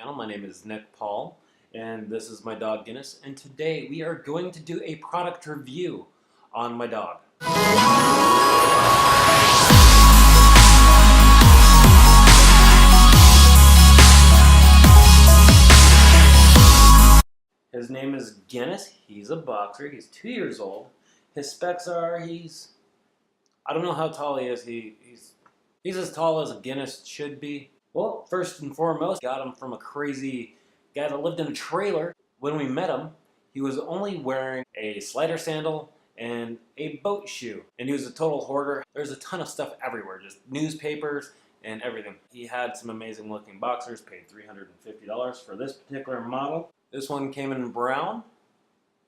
My name is Nick Paul, and this is my dog Guinness, and today we are going to do a product review on my dog. His name is Guinness. He's a boxer. He's 2 years old. His specs are I don't know how tall he is. He's as tall as a Guinness should be. Well, first and foremost, got him from a crazy guy that lived in a trailer. When we met him, he was only wearing a slider sandal and a boat shoe. And he was a total hoarder. There's a ton of stuff everywhere, just newspapers and everything. He had some amazing looking boxers, paid $350 for this particular model. This one came in brown,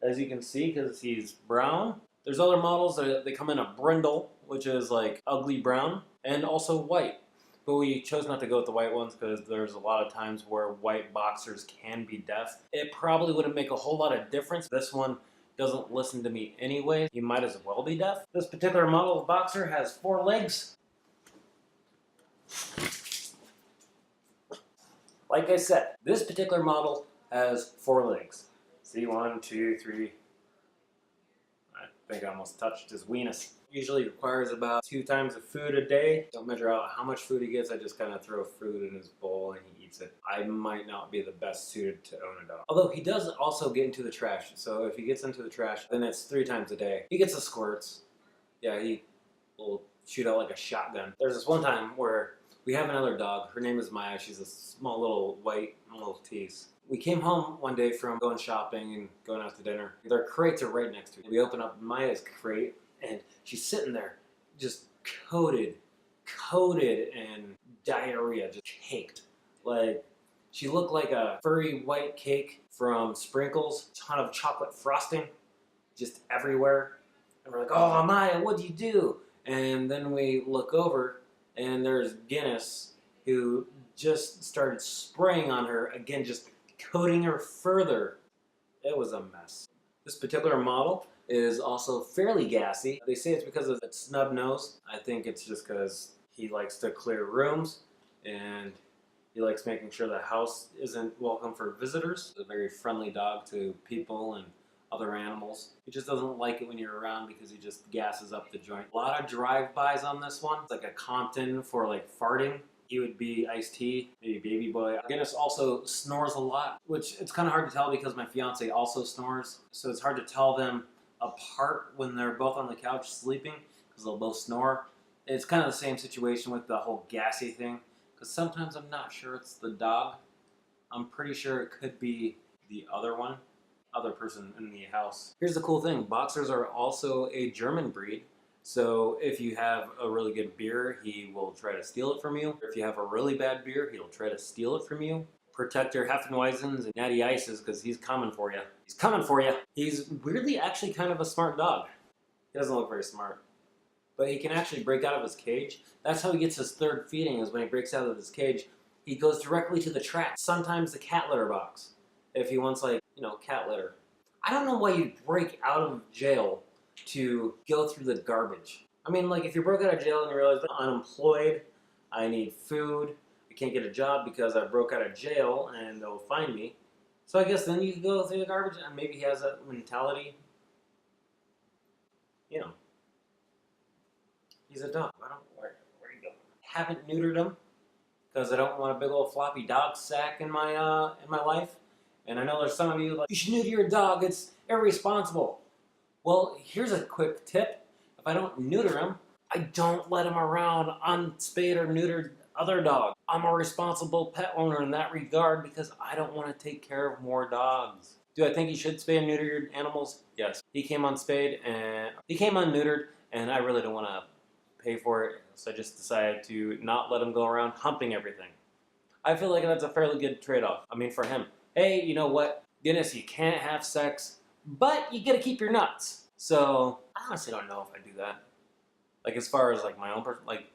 as you can see, because he's brown. There's other models that they come in a brindle, which is like ugly brown, and also white. But we chose not to go with the white ones because there's a lot of times where white boxers can be deaf. It probably wouldn't make a whole lot of difference. This one doesn't listen to me anyway. He might as well be deaf. This particular model of boxer has 4 legs. Like I said, this particular model has 4 legs. See, 1, 2, 3. I think I almost touched his weenus. Usually requires about 2 times of food a day. Don't measure out how much food he gets. I just kind of throw food in his bowl and he eats it. I might not be the best suited to own a dog. Although he does also get into the trash. So if he gets into the trash, then it's 3 times a day. He gets the squirts. Yeah, he will shoot out like a shotgun. There's this one time where we have another dog. Her name is Maya. She's a small little white Maltese. We came home one day from going shopping and going out to dinner. Their crates are right next to it. We open up Maya's crate and she's sitting there just coated in diarrhea, just caked. Like, she looked like a furry white cake from Sprinkles, a ton of chocolate frosting just everywhere. And we're like, oh, Maya, what'd you do? And then we look over and there's Guinness, who just started spraying on her, again, just coating her further. It was a mess. This particular model is also fairly gassy. They say it's because of its snub nose. I think it's just because he likes to clear rooms and he likes making sure the house isn't welcome for visitors. He's a very friendly dog to people and other animals. He just doesn't like it when you're around because he just gasses up the joint. A lot of drive-bys on this one. It's like a Compton for like farting. He would be iced tea, maybe baby boy. Guinness also snores a lot, which it's kind of hard to tell because my fiance also snores. So it's hard to tell them apart when they're both on the couch sleeping because they'll both snore. It's kind of the same situation with the whole gassy thing because sometimes I'm not sure it's the dog. I'm pretty sure it could be the other person in the house. Here's the cool thing. Boxers are also a German breed. So if you have a really good beer, he will try to steal it from you. If you have a really bad beer, he'll try to steal it from you. Protect your Hefeweizens and Natty Ices because he's coming for you. He's coming for you. He's weirdly actually kind of a smart dog. He doesn't look very smart, but he can actually break out of his cage. That's how he gets his 3rd feeding, is when he breaks out of his cage. He goes directly to the trash. Sometimes the cat litter box, if he wants, like, cat litter. I don't know why you'd break out of jail to go through the garbage. I mean, like, if you broke out of jail and you realize I'm unemployed, I need food, I can't get a job because I broke out of jail and they'll find me. So I guess then you can go through the garbage, and maybe he has that mentality. He's a dog. Where you go? Haven't neutered him because I don't want a big old floppy dog sack in my life. And I know there's some of you like, you should neuter your dog, it's irresponsible. Well, here's a quick tip. If I don't neuter him, I don't let him around unspayed or neutered other dogs. I'm a responsible pet owner in that regard because I don't want to take care of more dogs. Do I think you should spay and neuter your animals? Yes. He came unspayed and he came unneutered, and I really don't want to pay for it, so I just decided to not let him go around humping everything. I feel like that's a fairly good trade-off. I mean, for him. Hey, you know what? Guinness, you can't have sex, but you gotta keep your nuts. So, I honestly don't know if I do that. Like, as far as, like, my own person, like,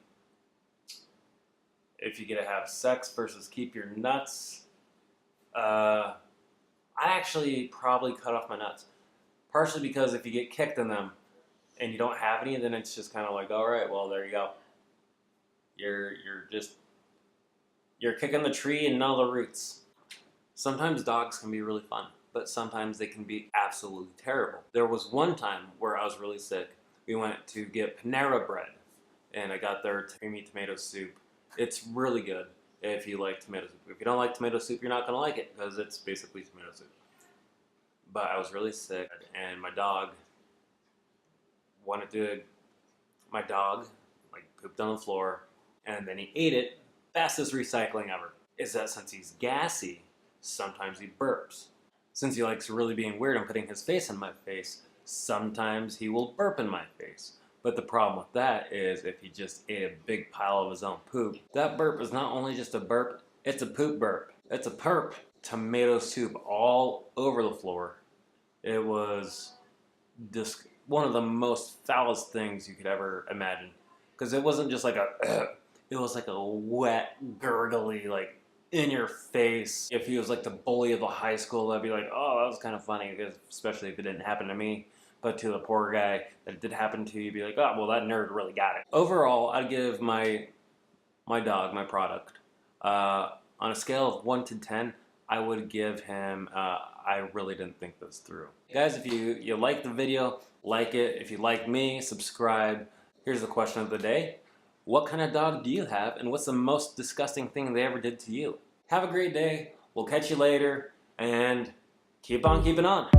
if you get to have sex versus keep your nuts, I actually probably cut off my nuts. Partially because if you get kicked in them and you don't have any, then it's just kind of like, all right, well, there you go. You're kicking the tree and none of the roots. Sometimes dogs can be really fun, but sometimes they can be absolutely terrible. There was one time where I was really sick. We went to get Panera Bread, and I got their creamy tomato soup. It's really good if you like tomato soup. If you don't like tomato soup, you're not going to like it because it's basically tomato soup. But I was really sick, and my dog pooped on the floor, and then he ate it. Fastest recycling ever. Is that since he's gassy, sometimes he burps. Since he likes really being weird and putting his face in my face, sometimes he will burp in my face. But the problem with that is if he just ate a big pile of his own poop, that burp is not only just a burp, it's a poop burp. It's a perp. Tomato soup all over the floor. It was one of the most foulest things you could ever imagine. Because it wasn't just like it was like a wet, gurgly, like in your face. If he was like the bully of the high school, I'd be like, oh, that was kind of funny, especially if it didn't happen to me. But to the poor guy that it did happen to, you'd be like, oh, well, that nerd really got it. Overall, I'd give my dog, my product, on a scale of 1 to 10, I would give him, I really didn't think this through. Guys, if you like the video, like it. If you like me, subscribe. Here's the question of the day. What kind of dog do you have, and what's the most disgusting thing they ever did to you? Have a great day. We'll catch you later, and keep on keeping on.